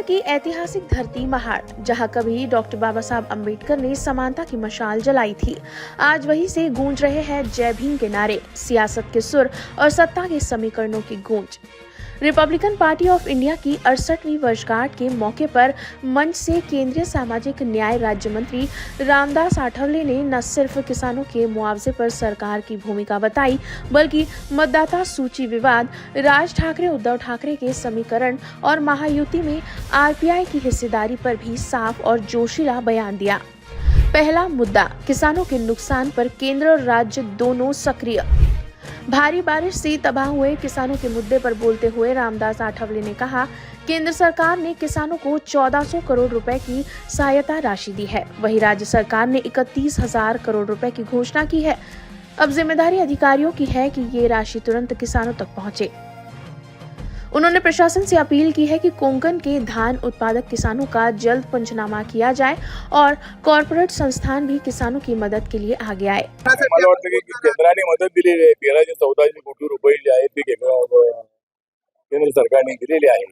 की ऐतिहासिक धरती महाड़, जहां कभी डॉक्टर बाबा साहब अम्बेडकर ने समानता की मशाल जलाई थी, आज वहीं से गूंज रहे हैं जय भीम के नारे, सियासत के सुर और सत्ता के समीकरणों की गूंज। रिपब्लिकन पार्टी ऑफ इंडिया की 68वीं वर्षगांठ के मौके पर मंच से केंद्रीय सामाजिक न्याय राज्य मंत्री रामदास आठवले ने न सिर्फ किसानों के मुआवजे पर सरकार की भूमिका बताई, बल्कि मतदाता सूची विवाद, राज ठाकरे उद्धव ठाकरे के समीकरण और महायुति में आरपीआई की हिस्सेदारी पर भी साफ और जोशीला बयान दिया। पहला मुद्दा, किसानों के नुकसान पर केंद्र और राज्य दोनों सक्रिय। भारी बारिश से तबाह हुए किसानों के मुद्दे पर बोलते हुए रामदास आठवले ने कहा, केंद्र सरकार ने किसानों को 1400 करोड़ रुपए की सहायता राशि दी है, वहीं राज्य सरकार ने 31,000 करोड़ रुपए की घोषणा की है। अब जिम्मेदारी अधिकारियों की है कि ये राशि तुरंत किसानों तक पहुंचे। उन्होंने प्रशासन से अपील की है कि कोंकण के धान उत्पादक किसानों का जल्द पंचनामा किया जाए और कॉर्पोरेट संस्थान भी किसानों की मदद के लिए आगे आए। मला वाटतं की केंद्राने मदत दिलेली आहे, 1314 कोटी रुपये जे आहेत ते केंद्र सरकारने दिलेले आहे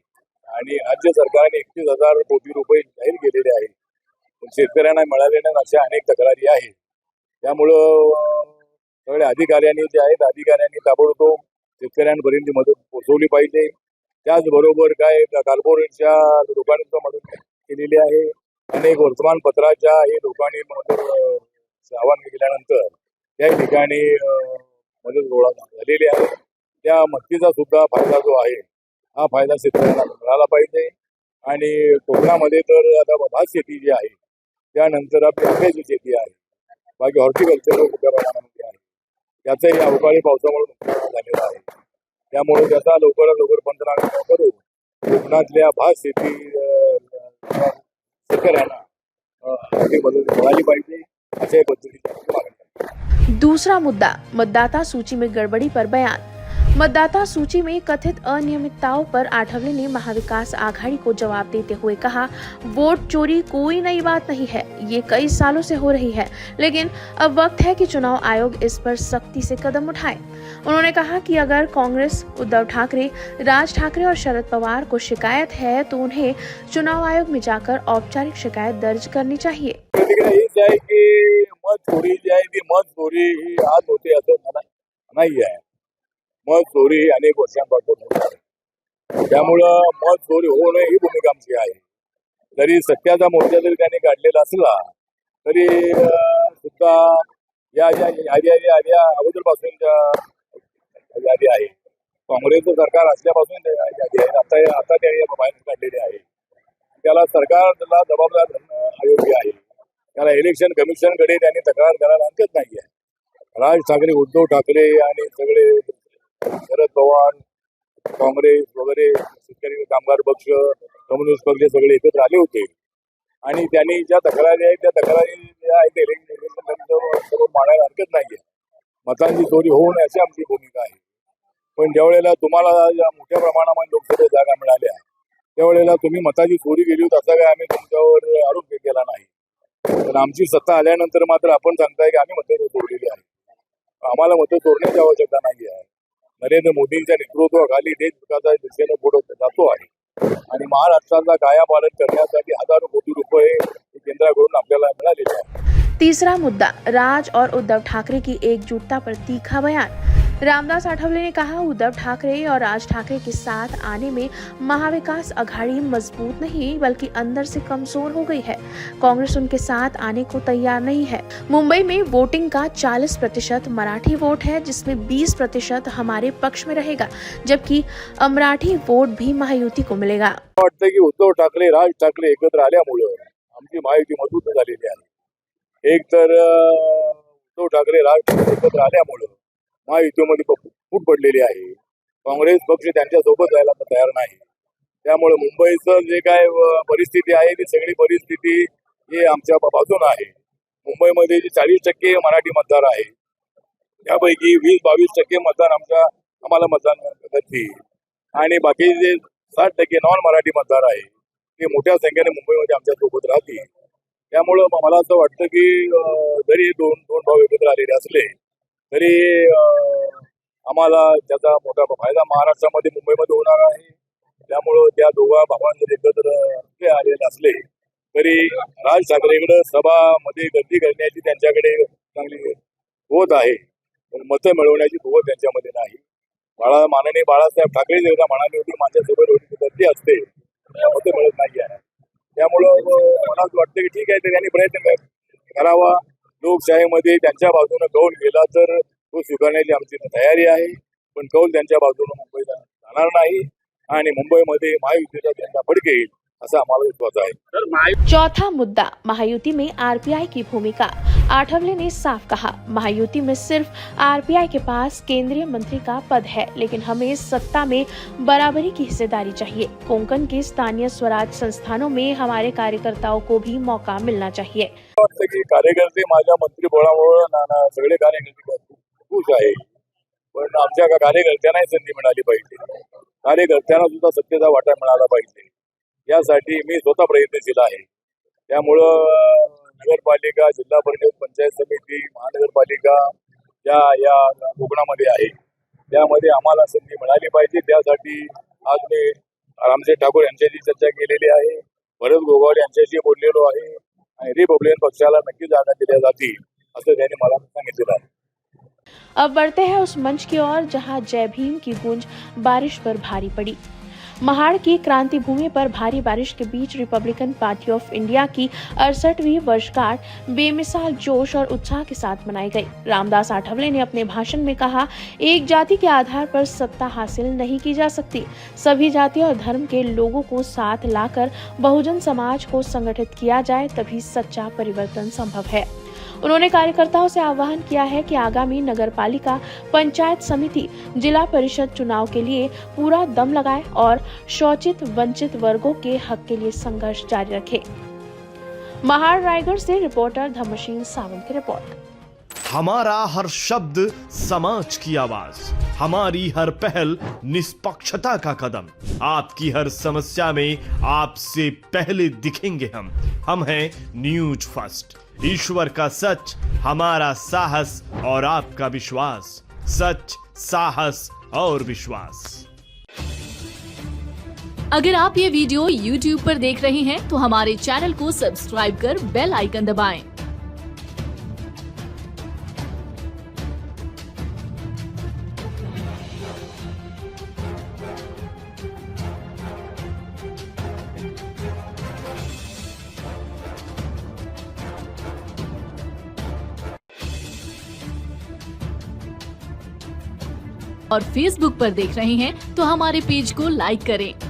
आणि राज्य सरकारने 31,000 कोटी रुपये जाहीर केलेले आहेत. शेतकऱ्यांना मिळाले नाही अशा अनेक तक्रारी आहेत. त्यामुळं सगळ्या अधिकाऱ्यांनी ताबडतोब शेतकऱ्यांपर्यंत मदत पोहोचवली पाहिजे. त्याचबरोबर काय कॉर्पोरेटच्या लोकांनी मदत केलेली आहे. अनेक वर्तमानपत्राच्या हे लोकांनी आवाहन केल्यानंतर त्या ठिकाणी मदत गोळा झालेली आहे. त्या मदतीचा सुद्धा फायदा जो आहे हा फायदा शेतकऱ्यांना मिळाला पाहिजे. आणि कोकणामध्ये तर आता भात शेती जी आहे, त्यानंतर आपली आंब्याची शेती आहे, बाकी हॉर्टिकल्चर मोठ्या प्रमाणामध्ये आहे, त्याचंही अवकाळी पावसामुळे नुकसान झालेलं आहे. त्यामुळे त्याचा लवकरात लवकर पंचनामा करून कोकणातल्या भात शेती शेतकऱ्यांना आर्थिक मदत मिळाली पाहिजे, अशा पद्धतीची मागणी. दूसरा मुद्दा, मतदाता सूची में गड़बड़ी पर बयान। मतदाता सूची में कथित अनियमितताओं पर आठवले ने महाविकास आघाड़ी को जवाब देते हुए कहा, वोट चोरी कोई नई बात नहीं है, ये कई सालों से हो रही है, लेकिन अब वक्त है कि चुनाव आयोग इस पर सख्ती से कदम उठाए। उन्होंने कहा कि अगर कांग्रेस, उद्धव ठाकरे, राज ठाकरे और शरद पवार को शिकायत है तो उन्हें चुनाव आयोग में जाकर औपचारिक शिकायत दर्ज करनी चाहिए। हीच आहे की मत चोरी जी आहे ती मत चोरी ही आज होते असं मला नाही आहे. मत चोरी ही अनेक वर्षांपासून होत आहे. त्यामुळं मत चोरी होऊ नये ही भूमिका आमची आहे. जरी सत्याचा मोर्चा जरी त्यांनी काढलेला असला तरी सुद्धा या याद्या अगोदरपासूनच्या यादी आहे. काँग्रेसचं सरकार असल्यापासून यादी आहे. आता त्या बाहेर काढलेली आहे. त्याला सरकारला जबाबदार धरणं अयोग्य आहे. त्याला इलेक्शन कमिशनकडे त्यांनी तक्रार करायला हरकत नाही आहे. राज ठाकरे, उद्धव ठाकरे आणि सगळे शरद पवार, काँग्रेस वगैरे शेतकरी कामगार पक्ष, कम्युनिस्ट पक्ष सगळे एकत्र आले होते आणि त्यांनी ज्या तक्रारी आहेत त्या तक्रारी ज्या आहेत इलेक्शन मांडायला हरकत नाहीये. मतांची चोरी होऊ नये अशी आमची भूमिका आहे. पण ज्या वेळेला तुम्हाला मोठ्या प्रमाणामध्ये लोकसभेत जागा मिळाल्या त्यावेळेला तुम्ही मताची चोरी केली होती असा काय आम्ही तुमच्यावर आरोप केला नाही. पण आमची सत्ता आल्यानंतर मात्र आपण सांगताय की आम्ही मतं चोरलेली आहे. आम्हाला मतं चोरण्याची आवश्यकता नाही आहे. नरेंद्र मोदींच्या नेतृत्वाखाली देश विकासाच्या दिशेने पुढे जातो आहे आणि महाराष्ट्राचा कायापालट करण्यासाठी हजारो कोटी रुपये केंद्राकडून आपल्याला मिळालेले आहेत. तीसरा मुद्दा, राज और उद्धव ठाकरे की एकजुटता पर तीखा बयान। रामदास आठवले ने कहा, उद्धव ठाकरे और राज ठाकरे के साथ आने में महाविकास आघाड़ी मजबूत नहीं बल्कि अंदर से कमजोर हो गई है। कांग्रेस उनके साथ आने को तैयार नहीं है। मुंबई में वोटिंग का 40% मराठी वोट है, जिसमें 20% हमारे पक्ष में रहेगा, जबकि अमराठी वोट भी महायुति को मिलेगा। वाटतं की उद्धव ठाकरे, राज ठाकरे एकत्र आल्यामुळे आमची महायुती मजबूत झालेली आहे. एक तर उद्धव ठाकरे, राज ठाकरे एकत्र आल्यामुळे महायुतीमध्ये फूट पडलेली आहे. काँग्रेस पक्ष त्यांच्यासोबत जायला तयार नाही. त्यामुळे मुंबईचं जे काय परिस्थिती आहे ती सगळी परिस्थिती ही आमच्या बाजूने आहे. मुंबईमध्ये जे 40% मराठी मतदार आहे त्यापैकी 20-22% मतदार आम्हाला मतदान करतील आणि बाकी जे 60% नॉन मराठी मतदार आहे ते मोठ्या संख्येने मुंबईमध्ये आमच्या सोबत राहतील. त्यामुळं मला असं वाटतं की जरी दोन भाव एकत्र आलेले असले तरी आम्हाला त्याचा मोठा फायदा महाराष्ट्रामध्ये मुंबईमध्ये होणार आहे त्यामुळं त्या दोघा भावांना एकत्र ते आलेले असले तरी राज ठाकरेकडे सभामध्ये गर्दी करण्याची त्यांच्याकडे चांगली होत आहे, पण मतं मिळवण्याची कुवत त्यांच्यामध्ये नाही. माननीय बाळासाहेब ठाकरे जेव्हा म्हणाले होते माझ्या सभेवर गर्दी असते, मतं मिळत नाही आहे. त्यामुळं मला असं वाटतं की ठीक आहे, तर त्यांनी प्रयत्न करावा. लोकशाहीमध्ये त्यांच्या बाजूने कौल गेला तर तो स्वीकारण्याची आमची तयारी आहे, पण कौल त्यांच्या बाजूने मुंबईला जाणार नाही आणि मुंबईमध्ये महायुतीचा झेंडा फडकेल असा आम्हाला विश्वास आहे. चौथा मुद्दा, महायुति में आरपीआई की भूमिका। आठवले ने साफ कहा, महायुति में सिर्फ आरपीआई के पास केंद्रीय मंत्री का पद है, लेकिन हमें सत्ता में बराबरी की हिस्सेदारी चाहिए। कोंकण के स्थानीय स्वराज संस्थानों में हमारे कार्यकर्ताओं को भी मौका मिलना चाहिए। वाटतं की कार्यकर्ते माझ्या मंत्रिबळामुळे सगळे कार्यकर्ते खुश आहे, पण आमच्या कार्यकर्त्यांनाही संधी मिळाली पाहिजे, कार्यकर्त्यांना सुद्धा सत्तेचा वाटा मिळाला पाहिजे, यासाठी मी स्वतः प्रयत्नशील आहे. त्यामुळं नगरपालिका, जिल्हा परिषद, पंचायत समिती, महानगरपालिका या कोकणामध्ये आहे, त्यामध्ये आम्हाला संधी मिळाली पाहिजे. त्यासाठी आज मी रामशेठ ठाकूर यांच्याशी चर्चा केलेली आहे, भरत गोगावले यांच्याशी बोललेलो आहे आणि रिपब्लिकन पक्षाला नक्की जागा दिल्या जातील असं त्यांनी मला सांगितलेलं आहे. अब बढ़ते हैं उस मंच की ओर जहां जय भीम की गूंज बारिश पर भारी पड़ी। महाड़ की क्रांति भूमि पर भारी बारिश के बीच रिपब्लिकन पार्टी ऑफ इंडिया की 68वीं वर्षगांठ बेमिसाल जोश और उत्साह के साथ मनाई गई। रामदास आठवले ने अपने भाषण में कहा, एक जाति के आधार पर सत्ता हासिल नहीं की जा सकती, सभी जाति और धर्म के लोगों को साथ लाकर बहुजन समाज को संगठित किया जाए तभी सच्चा परिवर्तन संभव है। उन्होंने कार्यकर्ताओं से आह्वान किया है कि आगामी नगरपालिका, पंचायत समिति, जिला परिषद चुनाव के लिए पूरा दम लगाए और शोषित वंचित वर्गों के हक के लिए संघर्ष जारी रखे। महाड़ रायगढ़ से रिपोर्टर धर्मशील सावंत की रिपोर्ट। हमारा हर शब्द समाज की आवाज, हमारी हर पहल निष्पक्षता का कदम, आपकी हर समस्या में आपसे पहले दिखेंगे हम हैं न्यूज फर्स्ट। ईश्वर का सच, हमारा साहस और आपका विश्वास, सच, साहस और विश्वास। अगर आप ये वीडियो YouTube पर देख रहे हैं तो हमारे चैनल को सब्सक्राइब कर बेल आइकन दबाएं। और Facebook पर देख रहे हैं तो हमारे पेज को लाइक करें।